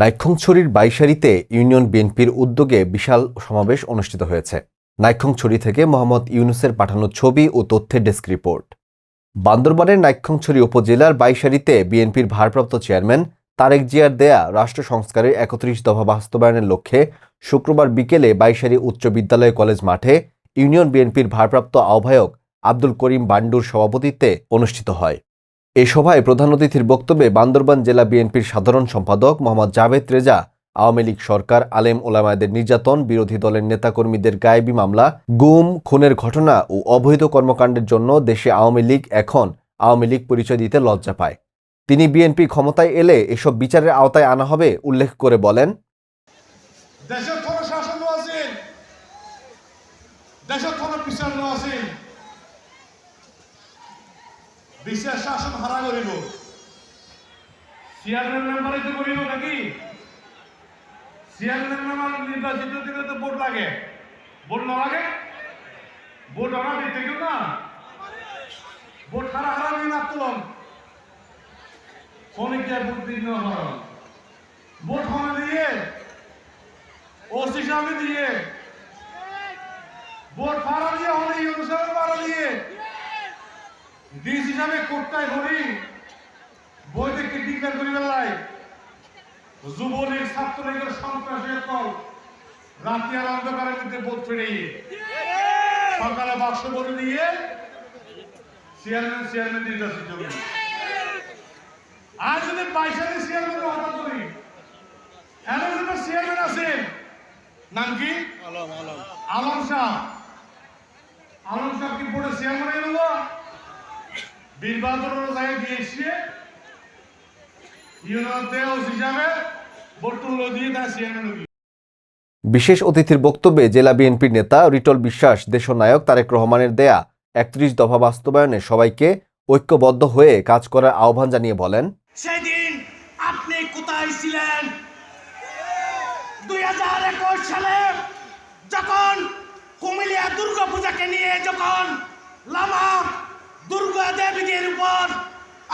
নাইক্ষ্যংছড়ির বাইশারীতে union বিএনপির উদ্যোগে বিশাল সমাবেশ অনুষ্ঠিত হয়েছে। নাইক্ষ্যংছড়ি থেকে মোহাম্মদ ইউনুসের পাঠানো ছবি ও তথ্যের ডেস্ক রিপোর্ট। বান্দরবানের নাইক্ষ্যংছড়ি উপজেলার বাইশারীতে বিএনপির ভারপ্রাপ্ত চেয়ারম্যান তারেক জিয়ার দেয়া রাষ্ট্র সংস্কারের ৩১ দফা বাস্তবায়নের লক্ষ্যে শুক্রবার বিকেলে বাইশারী উচ্চ বিদ্যালয় কলেজ মাঠে ইউনিয়ন বিএনপির ভারপ্রাপ্ত আহ্বায়ক আব্দুল করিম বান্ডুর সভাপতিত্বে অনুষ্ঠিত হয়। এ সভায় প্রধান অতিথির বক্তব্যে বান্দরবান জেলা বিএনপির সাধারণ সম্পাদক মোহাম্মদ জাভেদ রেজা আওয়ামী লীগ সরকার আলেম ওলামাদের নির্যাতন, বিরোধী দলের নেতাকর্মীদের গায়েবী মামলা, গুম, খুনের ঘটনা ও অবৈধ কর্মকাণ্ডের জন্য দেশে আওয়ামী লীগ এখন আওয়ামী লীগ পরিচয় দিতে লজ্জা পায়। তিনি বিএনপি ক্ষমতায় এলে এসব বিচারের আওতায় আনা হবে উল্লেখ করে বলেন, বিচার শাসন হারা করিব, চেয়ারম্যান মেম্বারে তো করিব নাকি? চেয়ারম্যান মেম্বার নির্বাচিত দিলে তো ভোট লাগে, ভোট না লাগে? ভোট আমরা দিতে কেউ না, ভোট হারা হারা নিয়ে না তুলন ফোনিকে ভোট দিন ভোট হনে দিয়ে ওসি সাহেব দিয়ে ভোট ফাড়া দিয়ে হলে ইউনুস সাহেব ফাড়া দিয়ে ডিস হিসাবে কোটটাই ধরি বই থেকে ডিক্লেয়ার করি বেলায় যুবলীগ ছাত্রলীগের সন্ত্রাসের দল রাতে আর অন্ধকারের মধ্যে ভোট ফিরিয়ে সকালে বাক্স ভরে দিয়ে চেয়ারম্যান নির্বাচিত করি। আর যদি বাইশালী চেয়ারম্যানের হঠাৎ করি, এমন যদি চেয়ারম্যান আছে নাম কি আলম শাহ, আলম শাহ কি বোর্ডে চেয়ারম্যান এলো বীরবাদুরের জায়গায় দিয়ে এসে বিশেষ অতিথির বক্তব্যে জেলা বিএনপির নেতা রিটল বিশ্বাস দেশনায়ক তারেক রহমানের দেয়া ৩১ দফা বাস্তবায়নে সবাইকে ঐক্যবদ্ধ হয়ে কাজ করার আহ্বান জানিয়ে বলেন, সেদিন আপনি কোথায় ছিলেন? ২০২১ সালে যখন কুমিল্লা দুর্গাপূজাকে নিয়ে যখন লামা দুর্গা দেবীদের উপর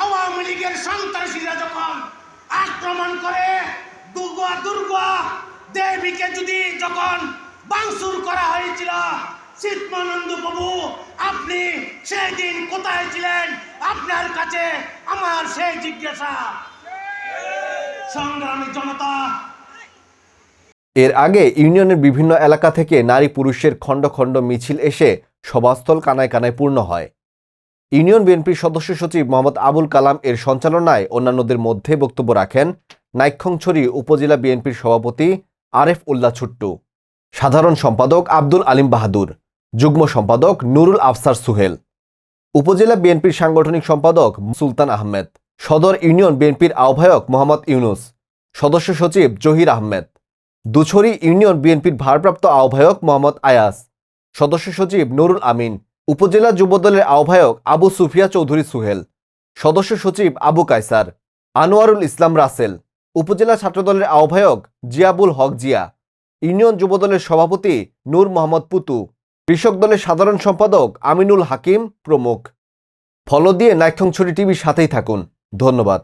আওয়ামী লীগের সন্ত্রাসীরা যখন আক্রমণ করে দুর্গা দেবীকে যদি যখন ভাঙচুর করা হয়েছিল, চিৎমানন্দ বাবু আপনি সেই দিন কোথায় ছিলেন? আপনার কাছে আমার সেই জিজ্ঞাসা। সংগ্রামী জনতা, এর আগে ইউনিয়নের বিভিন্ন এলাকা থেকে নারী পুরুষের খণ্ড খণ্ড মিছিল এসে সভাস্থল কানায় কানায় পূর্ণ হয়। ইউনিয়ন বিএনপির সদস্য সচিব মোহাম্মদ আবুল কালাম এর সঞ্চালনায় অন্যান্যদের মধ্যে বক্তব্য রাখেন নাইক্ষ্যংছড়ি উপজেলা বিএনপির সভাপতি আরেফ উল্লাহ ছুট্টু, সাধারণ সম্পাদক আব্দুল আলিম বাহাদুর, যুগ্ম সম্পাদক নুরুল আফসার সুহেল, উপজেলা বিএনপির সাংগঠনিক সম্পাদক সুলতান আহমেদ, সদর ইউনিয়ন বিএনপির আহ্বায়ক মোহাম্মদ ইউনুস, সদস্য সচিব জহির আহমেদ, দুছড়ি ইউনিয়ন বিএনপির ভারপ্রাপ্ত আহ্বায়ক মোহাম্মদ আয়াস, সদস্য সচিব নুরুল আমিন, উপজেলা যুবদলের আহ্বায়ক আবু সুফিয়া চৌধুরী সুহেল, সদস্য সচিব আবু কায়সার, আনোয়ারুল ইসলাম রাসেল, উপজেলা ছাত্রদলের আহ্বায়ক জিয়াবুল হক জিয়া, ইউনিয়ন যুবদলের সভাপতি নূর মোহাম্মদ পুতু, কৃষক দলের সাধারণ সম্পাদক আমিনুল হাকিম প্রমুখ। ফলো দিয়ে নাইক্ষ্যংছড়ি টিভির সাথেই থাকুন। ধন্যবাদ।